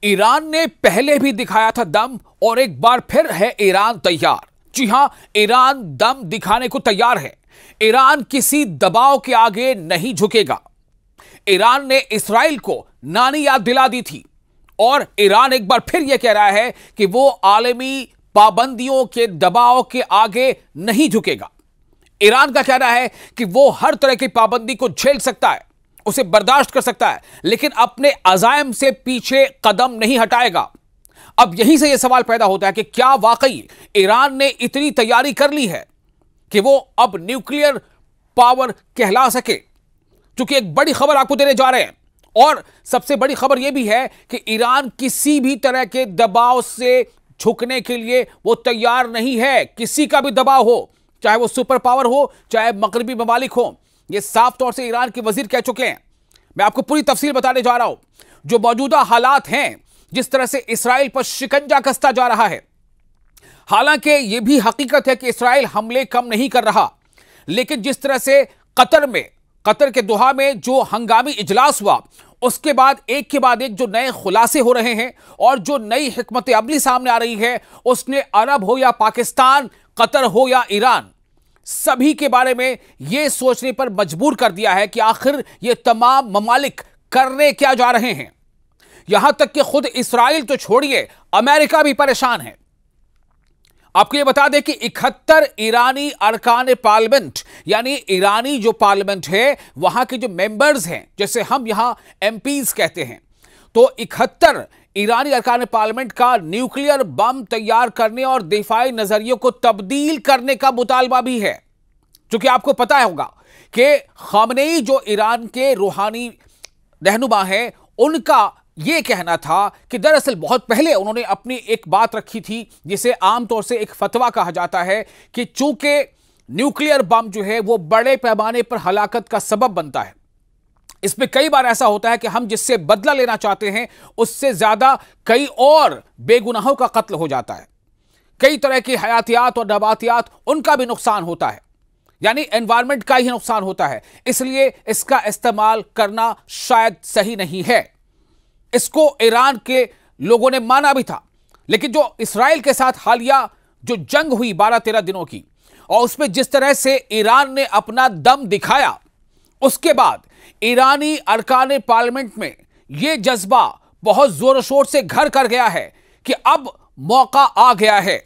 Iran ने पहले भी दिखाया था दम और एक बार फिर है ईरान तैयार। जी हां, ईरान दम दिखाने को तैयार है। ईरान किसी दबाव के आगे नहीं झुकेगा। ईरान ने इस्राइल को नानी याद दिला दी थी और ईरान एक बार फिर यह कह रहा है कि वो आलमी पाबंदियों के दबाव के आगे नहीं झुकेगा। ईरान का कहना है कि वो हर तरह की पाबंदी को झेल सकता है, उसे बर्दाश्त कर सकता है, लेकिन अपने अज़ाइम से पीछे कदम नहीं हटाएगा। अब यहीं से यह सवाल पैदा होता है कि क्या वाकई ईरान ने इतनी तैयारी कर ली है कि वो अब न्यूक्लियर पावर कहला सके? क्योंकि एक बड़ी खबर आपको देने जा रहे हैं और सबसे बड़ी खबर यह भी है कि ईरान किसी भी तरह के दबाव से झुकने के लिए वो तैयार नहीं है। किसी का भी दबाव हो, चाहे वो सुपर पावर हो, चाहे मगरबी ममालिक हो, यह साफ तौर से ईरान के वजीर कह चुके हैं। मैं आपको पूरी तफसील बताने जा रहा हूं। जो मौजूदा हालात हैं, जिस तरह से इस्राइल पर शिकंजा कसता जा रहा है, हालांकि यह भी हकीकत है कि इस्राइल हमले कम नहीं कर रहा, लेकिन जिस तरह से कतर के दोहा में जो हंगामी इजलास हुआ, उसके बाद एक जो नए खुलासे हो रहे हैं और जो नई हिकमत अमली सामने आ रही है, उसने अरब हो या पाकिस्तान, कतर हो या ईरान, सभी के बारे में यह सोचने पर मजबूर कर दिया है कि आखिर ये तमाम ममालिक करने क्या जा रहे हैं। यहां तक कि खुद इस्राइल तो छोड़िए, अमेरिका भी परेशान है। आपको यह बता दें कि 71 ईरानी अरकान पार्लियामेंट, यानी ईरानी जो पार्लियामेंट है, वहां के जो मेंबर्स हैं, जैसे हम यहां एमपीज कहते हैं, तो 71 ईरानी अरकान पार्लियामेंट का न्यूक्लियर बम तैयार करने और दिफाई नजरियों को तब्दील करने का मुतालबा भी है। क्योंकि आपको पता होगा कि खामनेई जो ईरान के रूहानी रहनुमा हैं, उनका यह कहना था कि दरअसल बहुत पहले उन्होंने अपनी एक बात रखी थी, जिसे आमतौर से एक फतवा कहा जाता है, कि चूंकि न्यूक्लियर बम जो है वो बड़े पैमाने पर हलाकत का सबब बनता है। इसमें कई बार ऐसा होता है कि हम जिससे बदला लेना चाहते हैं, उससे ज्यादा कई और बेगुनाहों का कत्ल हो जाता है। कई तरह की हयातियात और नबातियात, उनका भी नुकसान होता है, यानी एनवायरमेंट का ही नुकसान होता है। इसलिए इसका इस्तेमाल करना शायद सही नहीं है। इसको ईरान के लोगों ने माना भी था, लेकिन जो इस्राइल के साथ हालिया जो जंग हुई 12-13 दिनों की, और उसमें जिस तरह से ईरान ने अपना दम दिखाया, उसके बाद ईरानी अरकान पार्लियामेंट में यह जज्बा बहुत जोर शोर से घर कर गया है कि अब मौका आ गया है,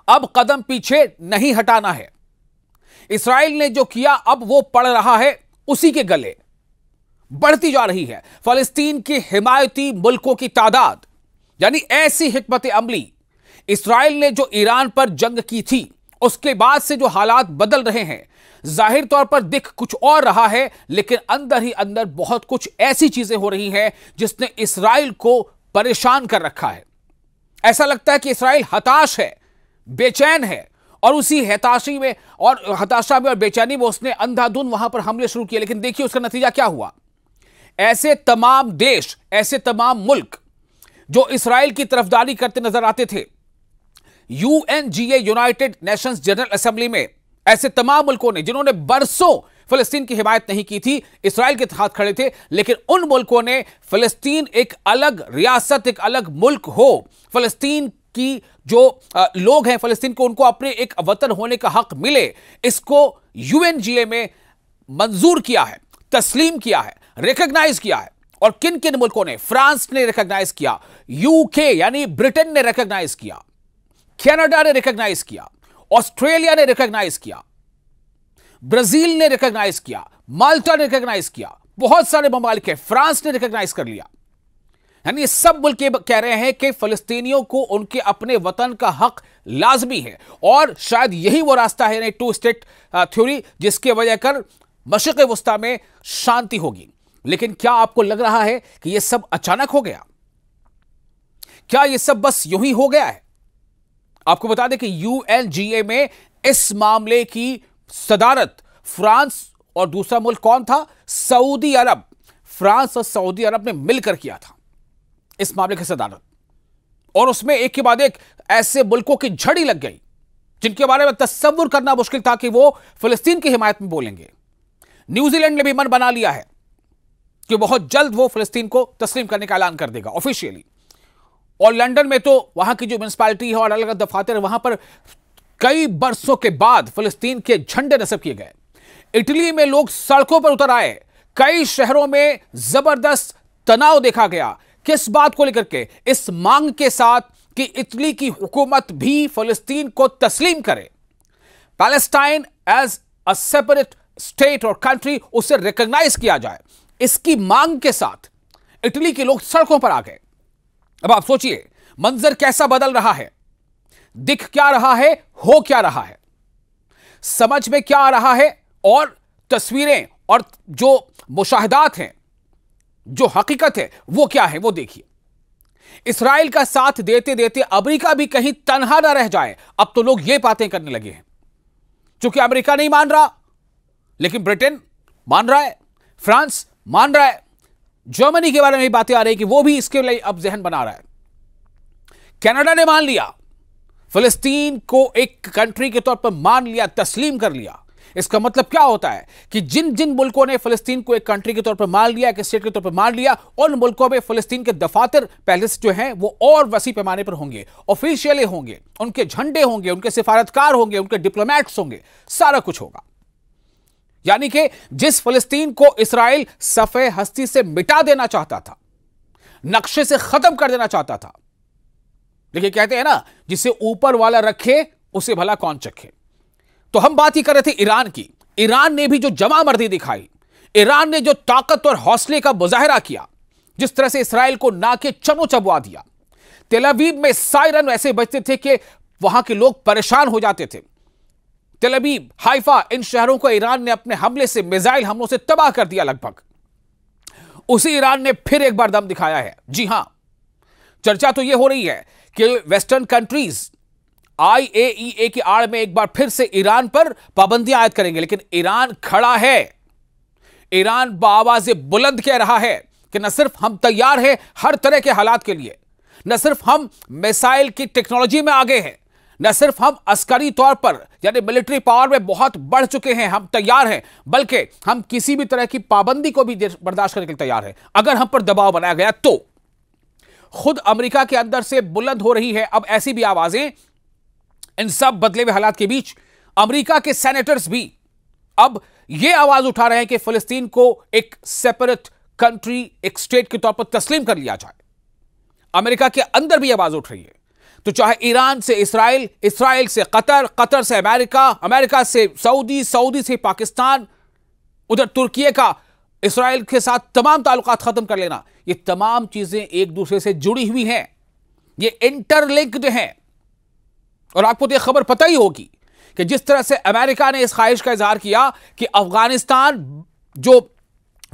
अब कदम पीछे नहीं हटाना है। इस्राइल ने जो किया, अब वो पड़ रहा है उसी के गले। बढ़ती जा रही है फलस्तीन के हिमायती मुल्कों की तादाद, यानी ऐसी हिकमत अमली। इस्राइल ने जो ईरान पर जंग की थी, उसके बाद से जो हालात बदल रहे हैं, जाहिर तौर पर दिख कुछ और रहा है, लेकिन अंदर ही अंदर बहुत कुछ ऐसी चीजें हो रही हैं जिसने इस्राइल को परेशान कर रखा है। ऐसा लगता है कि इस्राइल हताश है, बेचैन है, और उसी हताशा में और बेचैनी में उसने अंधाधुंध वहां पर हमले शुरू किए। लेकिन देखिए उसका नतीजा क्या हुआ। ऐसे तमाम देश, ऐसे तमाम मुल्क जो इस्राइल की तरफदारी करते नजर आते थे, UNGA, United Nations general assembly में ऐसे तमाम मुल्कों ने, जिन्होंने बरसों फिलिस्तीन की हिमायत नहीं की थी, इस्राइल के साथ खड़े थे, लेकिन उन मुल्कों ने फिलिस्तीन एक अलग रियासत, एक अलग मुल्क हो, फिलिस्तीन की जो लोग हैं फिलिस्तीन को, उनको अपने एक वतन होने का हक मिले, इसको यूएनजीए में मंजूर किया है, तस्लीम किया है, रिकॉग्नाइज किया है। और किन किन मुल्कों ने? फ्रांस ने रिकॉग्नाइज किया, यूके यानी ब्रिटेन ने रिकॉग्नाइज किया, कनाडा ने रिकॉग्नाइज किया, ऑस्ट्रेलिया ने रिकॉग्नाइज किया, ब्राजील ने रिकॉग्नाइज किया, माल्टा ने रिकॉग्नाइज किया, बहुत सारे ममालिक हैं, फ्रांस ने रिकॉग्नाइज कर लिया। यानी सब मुल्क कह रहे हैं कि फिलिस्तीनियों को उनके अपने वतन का हक लाजमी है, और शायद यही वो रास्ता है, टू स्टेट थ्योरी, जिसके वजह कर मशरिक़ वस्ता में शांति होगी। लेकिन क्या आपको लग रहा है कि यह सब अचानक हो गया? क्या यह सब बस यूं ही हो गया है? आपको बता दें कि यूएनजीए में इस मामले की सदारत फ्रांस और दूसरा मुल्क कौन था? सऊदी अरब। फ्रांस और सऊदी अरब ने मिलकर किया था इस मामले की सदारत, और उसमें एक के बाद एक ऐसे मुल्कों की झड़ी लग गई जिनके बारे में तस्वुर करना मुश्किल था कि वो फिलिस्तीन की हिमायत में बोलेंगे। न्यूजीलैंड ने भी मन बना लिया है कि बहुत जल्द वो फिलिस्तीन को तस्लीम करने का ऐलान कर देगा ऑफिशियली। और लंदन में तो वहां की जो म्युनिसिपैलिटी है और अलग अलग दफातर है, वहां पर कई बरसों के बाद फिलिस्तीन के झंडे नस्ब किए गए। इटली में लोग सड़कों पर उतर आए। कई शहरों में जबरदस्त तनाव देखा गया। किस बात को लेकर के? इस मांग के साथ कि इटली की हुकूमत भी फिलिस्तीन को तस्लीम करे, Palestine as a separate state और कंट्री, उसे रिकॉग्नाइज किया जाए। इसकी मांग के साथ इटली के लोग सड़कों पर आ गए। अब आप सोचिए मंजर कैसा बदल रहा है, दिख क्या रहा है, हो क्या रहा है, समझ में क्या आ रहा है, और तस्वीरें और जो मुशाहिदात हैं, जो हकीकत है वो क्या है, वो देखिए। इस्राएल का साथ देते देते अमेरिका भी कहीं तन्हा ना रह जाए। अब तो लोग ये बातें करने लगे हैं। क्योंकि अमेरिका नहीं मान रहा, लेकिन ब्रिटेन मान रहा है, फ्रांस मान रहा है, जर्मनी के बारे में भी बातें आ रही है कि वो भी इसके लिए अब जहन बना रहा है। कनाडा ने मान लिया, फिलिस्तीन को एक कंट्री के तौर पर मान लिया, तस्लीम कर लिया। इसका मतलब क्या होता है कि जिन जिन मुल्कों ने फिलिस्तीन को एक कंट्री के तौर पर मान लिया, एक स्टेट के तौर पर मान लिया, उन मुल्कों में फिलिस्तीन के दफातर पहले से जो हैं वो और वसी पैमाने पर होंगे, ऑफिशियली होंगे, उनके झंडे होंगे, उनके सिफारतकार होंगे, उनके डिप्लोमेट्स होंगे, सारा कुछ होगा। यानी कि जिस फिलिस्तीन को इस्राएल सफ़े हस्ती से मिटा देना चाहता था, नक्शे से खत्म कर देना चाहता था, देखिए कहते हैं ना, जिसे ऊपर वाला रखे उसे भला कौन चखे। तो हम बात ही कर रहे थे ईरान की। ईरान ने भी जो जमामर्दी दिखाई, ईरान ने जो ताकत और हौसले का मुजाहिरा किया, जिस तरह से इस्राएल को नाके चनो चबवा दिया। तेल अवीव में सायरन ऐसे बजते थे कि वहां के लोग परेशान हो जाते थे। तेल अवीव, हाइफा, इन शहरों को ईरान ने अपने हमले से, मिसाइल हमलों से तबाह कर दिया लगभग। उसी ईरान ने फिर एक बार दम दिखाया है। जी हां, चर्चा तो यह हो रही है कि वेस्टर्न कंट्रीज IAEA की आड़ में एक बार फिर से ईरान पर पाबंदियां आयद करेंगे, लेकिन ईरान खड़ा है। ईरान बाआवाज़े बुलंद कह रहा है कि न सिर्फ हम तैयार हैं हर तरह के हालात के लिए, न सिर्फ हम मिसाइल की टेक्नोलॉजी में आगे हैं, न सिर्फ हम अस्करी तौर पर यानी मिलिट्री पावर में बहुत बढ़ चुके हैं, हम तैयार हैं, बल्कि हम किसी भी तरह की पाबंदी को भी बर्दाश्त करने के लिए तैयार हैं अगर हम पर दबाव बनाया गया तो। खुद अमेरिका के अंदर से बुलंद हो रही है अब ऐसी भी आवाजें। इन सब बदले हुए हालात के बीच अमेरिका के सेनेटर्स भी अब यह आवाज उठा रहे हैं कि फिलिस्तीन को एक सेपरेट कंट्री, एक स्टेट के तौर पर तस्लीम कर लिया जाए। अमेरिका के अंदर भी आवाज उठ रही है। तो चाहे ईरान से इस्राएल, इस्राएल से कतर, कतर से अमेरिका, अमेरिका से सऊदी, सऊदी से पाकिस्तान, उधर तुर्की का इस्राएल के साथ तमाम ताल्लुकात खत्म कर लेना, ये तमाम चीजें एक दूसरे से जुड़ी हुई हैं, ये इंटरलिंक्ड हैं। और आपको तो यह खबर पता ही होगी कि जिस तरह से अमेरिका ने इस ख्वाहिश का इजहार किया कि अफगानिस्तान जो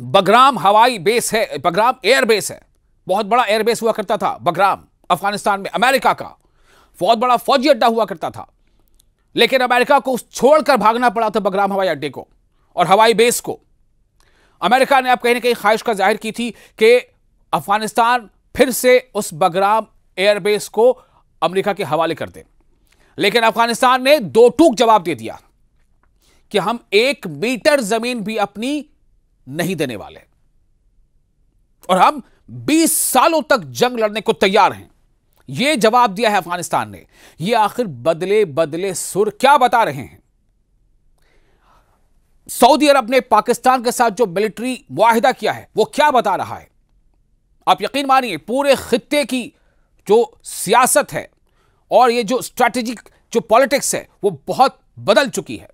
बगराम हवाई बेस है, बगराम एयर बेस है, बहुत बड़ा एयर बेस हुआ करता था बगराम अफगानिस्तान में, अमेरिका का बहुत बड़ा फौजी अड्डा हुआ करता था, लेकिन अमेरिका को छोड़कर भागना पड़ा था बगराम हवाई अड्डे को और हवाई बेस को। अमेरिका ने अब कहीं ना कहीं ख्वाहिश का जाहिर की थी कि अफगानिस्तान फिर से उस बगराम एयरबेस को अमेरिका के हवाले कर दे, लेकिन अफगानिस्तान ने दो टूक जवाब दे दिया कि हम 1 मीटर जमीन भी अपनी नहीं देने वाले और हम 20 सालों तक जंग लड़ने को तैयार हैं। यह जवाब दिया है अफगानिस्तान ने। यह आखिर बदले बदले सुर क्या बता रहे हैं? सऊदी अरब ने पाकिस्तान के साथ जो मिलिट्री मुआहिदा किया है वो क्या बता रहा है? आप यकीन मानिए पूरे खित्ते की जो सियासत है और ये जो स्ट्रैटेजिक जो पॉलिटिक्स है वो बहुत बदल चुकी है।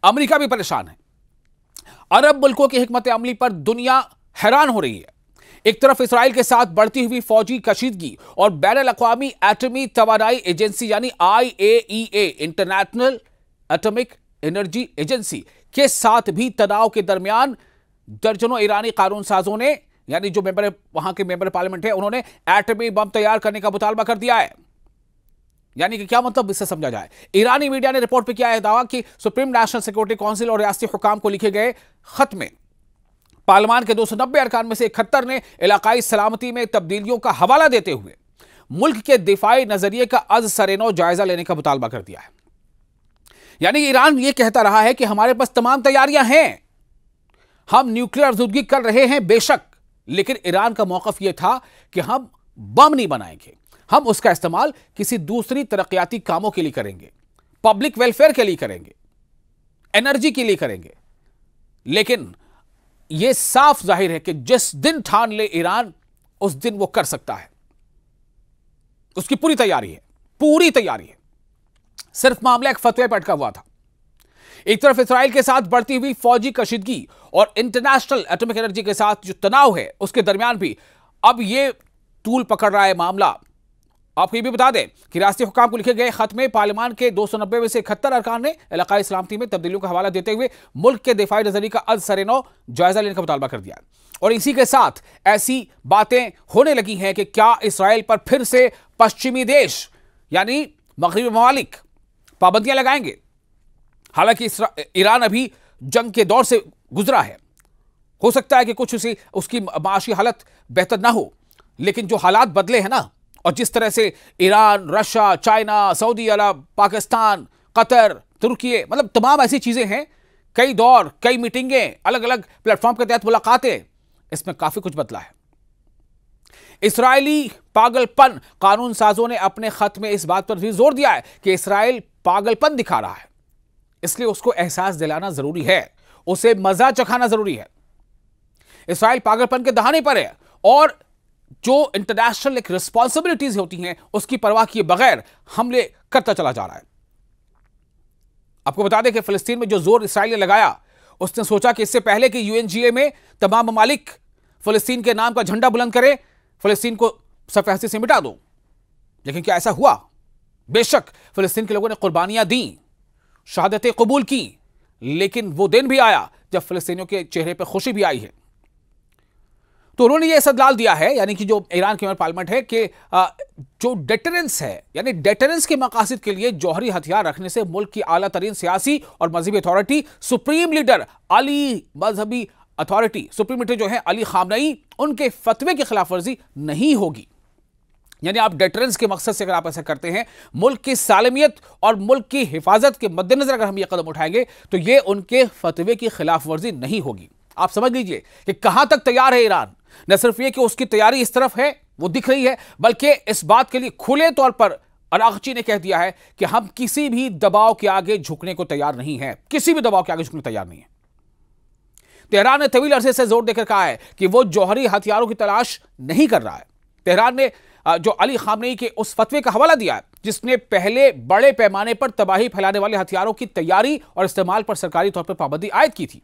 अमेरिका भी परेशान है। अरब मुल्कों की हिकमत अमली पर दुनिया हैरान हो रही है। एक तरफ इस्राएल के साथ बढ़ती हुई फौजी कशीदगी और बैनुल अक़वामी एटमी तवानाई एजेंसी यानी IAEA, international atomic energy agency के साथ भी तनाव के दरमियान दर्जनों ईरानी कानून साजों ने, यानी जो मेंबर वहां के मेंबर पार्लियामेंट है, उन्होंने एटमी बम तैयार करने का मुतालबा कर दिया है। यानी कि क्या मतलब इससे समझा जाए? ईरानी मीडिया ने रिपोर्ट पे किया है दावा कि सुप्रीम नेशनल सिक्योरिटी काउंसिल और रियासती हुकाम को लिखे गए खत में पार्लियामान के 290 अरकान में से 71 ने इलाकाई सलामती में तब्दीलियों का हवाला देते हुए मुल्क के दिफाई नजरिए का अज सरेनो जायजा लेने का मुतालबा कर दिया है। यानी ईरान यह कहता रहा है कि हमारे पास तमाम तैयारियां हैं, हम न्यूक्लियर आज़ूदगी कर रहे हैं बेशक, लेकिन ईरान का मौकफ यह था कि हम बम नहीं बनाएंगे, हम उसका इस्तेमाल किसी दूसरी तरक्याती कामों के लिए करेंगे, पब्लिक वेलफेयर के लिए करेंगे, एनर्जी के लिए करेंगे। लेकिन यह साफ जाहिर है कि जिस दिन ठान ले ईरान, उस दिन वो कर सकता है। उसकी पूरी तैयारी है, पूरी तैयारी है। सिर्फ मामला एक फतवे पर अटका हुआ था। एक तरफ इस्राइल के साथ बढ़ती हुई फौजी कशीदगी और इंटरनेशनल एटॉमिक एनर्जी के साथ जो तनाव है, उसके दरमियान भी अब यह तूल पकड़ रहा है मामला। आपको ये भी बता दें कि रियासती हुकाम को लिखे गए खत में पार्लियामान के 290 में से 71 अरकान ने इलाकाई सलामती में तब्दीलियों का हवाला देते हुए मुल्क के दिफाई नजरिए का अज़-सर-ए-नौ जायजा लेने का मुतालबा कर दिया। और इसी के साथ ऐसी बातें होने लगी हैं कि क्या इसराइल पर फिर से पश्चिमी देश यानी मगरबी ममालिक पाबंदियां लगाएंगे। हालांकि ईरान अभी जंग के दौर से गुजरा है, हो सकता है कि कुछ उसकी माशी हालत बेहतर ना हो, लेकिन जो हालात बदले हैं ना, और जिस तरह से ईरान, रशिया, चाइना, सऊदी अरब, पाकिस्तान, कतर, तुर्की, मतलब तमाम ऐसी चीजें हैं, कई दौर, कई मीटिंगें, अलग अलग प्लेटफॉर्म के तहत मुलाकातें, इसमें काफी कुछ बदला है। इस्राएली पागलपन कानून साजों ने अपने खत में इस बात पर भी जोर दिया है कि इस्राएल पागलपन दिखा रहा है, इसलिए उसको एहसास दिलाना जरूरी है, उसे मजा चखाना जरूरी है। इस्राएल पागलपन के दहाने पर है और जो इंटरनेशनल एक रिस्पॉन्सिबिलिटीज होती हैं उसकी परवाह किए बगैर हमले करता चला जा रहा है। आपको बता दें कि फिलिस्तीन में जो जोर इस्राएल ने लगाया, उसने सोचा कि इससे पहले कि यूएनजीए में तमाम ममालिक फिलिस्तीन के नाम का झंडा बुलंद करें, फिलिस्तीन को सफहस्ती से मिटा दो। लेकिन क्या ऐसा हुआ? बेशक फिलिस्तीन के लोगों ने कुर्बानियां दी, शहादतें कबूल की, लेकिन वो दिन भी आया जब फिलिस्तीनियों के चेहरे पर खुशी भी आई है। तो उन्होंने यह इस्तदलाल दिया है, यानी कि जो ईरान की पार्लियामेंट है, कि जो डेटरेंस है, यानी डेटरेंस के मकासद के लिए जौहरी हथियार रखने से मुल्क की आला तरीन सियासी और मजहबी अथॉरिटी, सुप्रीम लीडर अली मजहबी अथॉरिटी, सुप्रीम लीडर जो है अली खामनई, उनके फतवे की खिलाफ वर्जी नहीं होगी। यानी आप डेटरेंस के मकसद से अगर आप ऐसा करते हैं, मुल्क की सालमियत और मुल्क की हिफाजत के मद्देनजर अगर हम यह कदम उठाएंगे, तो यह उनके फतवे की खिलाफ वर्जी नहीं होगी। आप समझ लीजिए कि कहां तक तैयार है ईरान। न सिर्फ यह कि उसकी तैयारी इस तरफ है, वो दिख रही है, बल्कि इस बात के लिए खुले तौर पर अरागची ने कह दिया है कि हम किसी भी दबाव के आगे झुकने को तैयार नहीं है, किसी भी दबाव के आगे झुकने को तैयार नहीं है। तेहरान ने तवील अरसे से जोर देकर कहा है कि वो जौहरी हथियारों की तलाश नहीं कर रहा है। तेहरान ने जो अली खामनेई के उस फतवे का हवाला दिया है जिसने पहले बड़े पैमाने पर तबाही फैलाने वाले हथियारों की तैयारी और इस्तेमाल पर सरकारी तौर पर पाबंदी आयद की थी।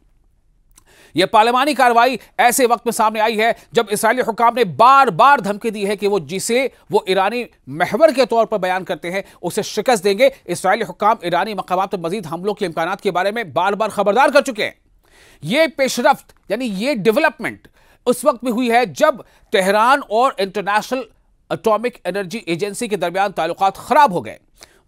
यह पार्लियामानी कार्रवाई ऐसे वक्त में सामने आई है जब इस्राएली हुकाम ने बार बार धमकी दी है कि वो जिसे वो ईरानी महवर के तौर पर बयान करते हैं उसे शिकस्त देंगे। इस्राएली हुकाम ईरानी मकामात पर मजीद हमलों के इम्कानात के बारे में बार बार खबरदार कर चुके हैं। यह पेशरफ्त यानी ये डेवलपमेंट उस वक्त भी हुई है जब तेहरान और इंटरनेशनल एटॉमिक एनर्जी एजेंसी के दरमियान ताल्लुकात खराब हो गए।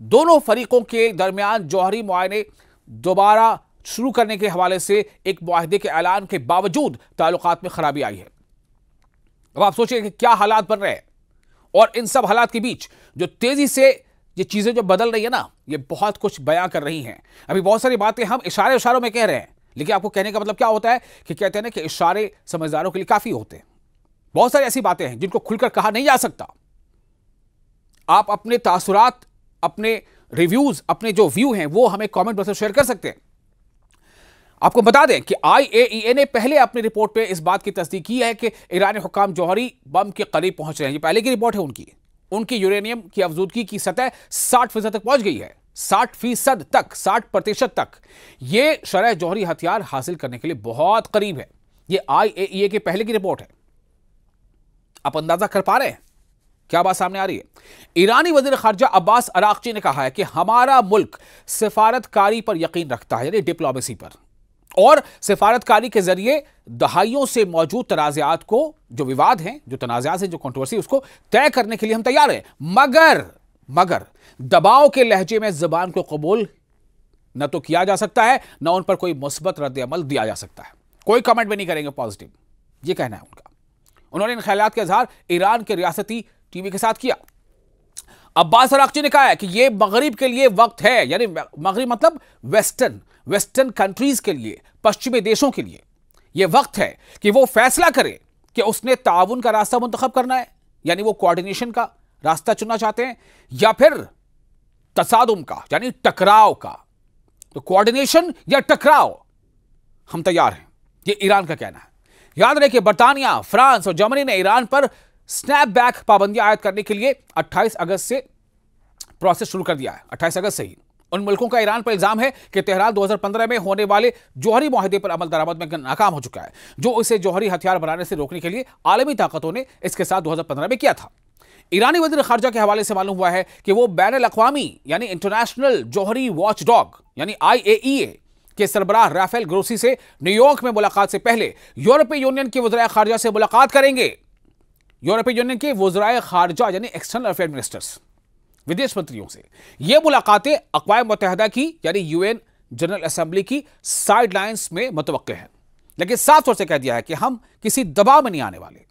दोनों फरीकों के दरमियान जौहरी मुआयने दोबारा शुरू करने के हवाले से एक मुआहदे के ऐलान के बावजूद ताल्लुकात में खराबी आई है। अब आप सोचिए कि क्या हालात बन रहे हैं, और इन सब हालात के बीच जो तेजी से ये चीजें जो बदल रही है ना, ये बहुत कुछ बयां कर रही हैं। अभी बहुत सारी बातें हम इशारों में कह रहे हैं, लेकिन आपको कहने का मतलब क्या होता है कि कहते हैं ना कि इशारे समझदारों के लिए काफी होते हैं। बहुत सारी ऐसी बातें हैं जिनको खुलकर कहा नहीं जा सकता। आप अपने तासुरात, अपने रिव्यूज, अपने जो व्यू हैं वो हमें कमेंट बॉक्स में शेयर कर सकते हैं। आपको बता दें कि IAEA ने पहले अपनी रिपोर्ट पे इस बात की तस्दीक की है कि ईरानी हुकाम जौहरी बम के करीब पहुंच रहे हैं। ये पहले की रिपोर्ट है उनकी यूरेनियम की अफजूदगी की सतह 60% तक पहुंच गई है, 60% तक, 60% तक। ये शरह जौहरी हथियार हासिल करने के लिए बहुत करीब है। ये IAEA के पहले की रिपोर्ट है। आप अंदाजा कर पा रहे हैं क्या बात सामने आ रही है? ईरानी वजीर खारजा अब्बास अरागची ने कहा है कि हमारा मुल्क सिफारतकारी पर यकीन रखता है, यानी डिप्लोमेसी पर, और सिफारतकारी के जरिए दहाइयों से मौजूद तनाज़ात को, जो विवाद हैं, जो तनाज़ात हैं, जो कंट्रोवर्सी, उसको तय करने के लिए हम तैयार हैं। मगर दबाव के लहजे में ज़बान को कबूल न तो किया जा सकता है, न उन पर कोई मुस्बत रद्द-ए-अमल दिया जा सकता है। कोई कमेंट भी नहीं करेंगे पॉजिटिव, ये कहना है उनका। उन्होंने इन ख्यालात का इजहार ईरान के रियासती टीवी के साथ किया। अब्बास अरागची ने कहा है कि यह मगरिब के लिए वक्त है, यानी मगरिब मतलब वेस्टर्न कंट्रीज के लिए, पश्चिमी देशों के लिए यह वक्त है कि वो फैसला करे कि उसने ताउन का रास्ता मुंतखब करना है, यानी वो कोऑर्डिनेशन का रास्ता चुनना चाहते हैं, या फिर तसादुम का यानी टकराव का। तो कोऑर्डिनेशन या टकराव, हम तैयार हैं, यह ईरान का कहना है। याद रहे कि बर्तानिया, फ्रांस और जर्मनी ने ईरान पर स्नैपबैक पाबंदियां आयद करने के लिए 28 अगस्त से प्रोसेस शुरू कर दिया है। 28 अगस्त से ही उन मुल्कों का ईरान पर इल्जाम है कि तेहरान 2015 में होने वाले जौहरी मुआहदे पर अमल दरामद में नाकाम हो चुका है, जो उसे जौहरी हथियार बनाने से रोकने के लिए आलमी ताकतों ने इसके साथ 2015 में किया था। ईरानी वज़ीर खारजा के हवाले से मालूम हुआ है कि वो बैन अल-अक़वामी यानी इंटरनेशनल जौहरी वॉच डॉग यानी IAEA के सरबराह राफेल ग्रोसी से न्यूयॉर्क में मुलाकात से पहले यूरोपीय यूनियन के वज़ीर खारजा से मुलाकात करेंगे। यूरोपीय यूनियन के वज़ीर खारजा यानी एक्सटर्नल अफेयर मिनिस्टर्स, विदेश मंत्रियों से ये मुलाकातें अक़वाम मुत्तहिदा की यानी UN जनरल असेंबली की साइडलाइंस में मुतवक्के हैं, लेकिन साफ तौर से कह दिया है कि हम किसी दबाव में नहीं आने वाले।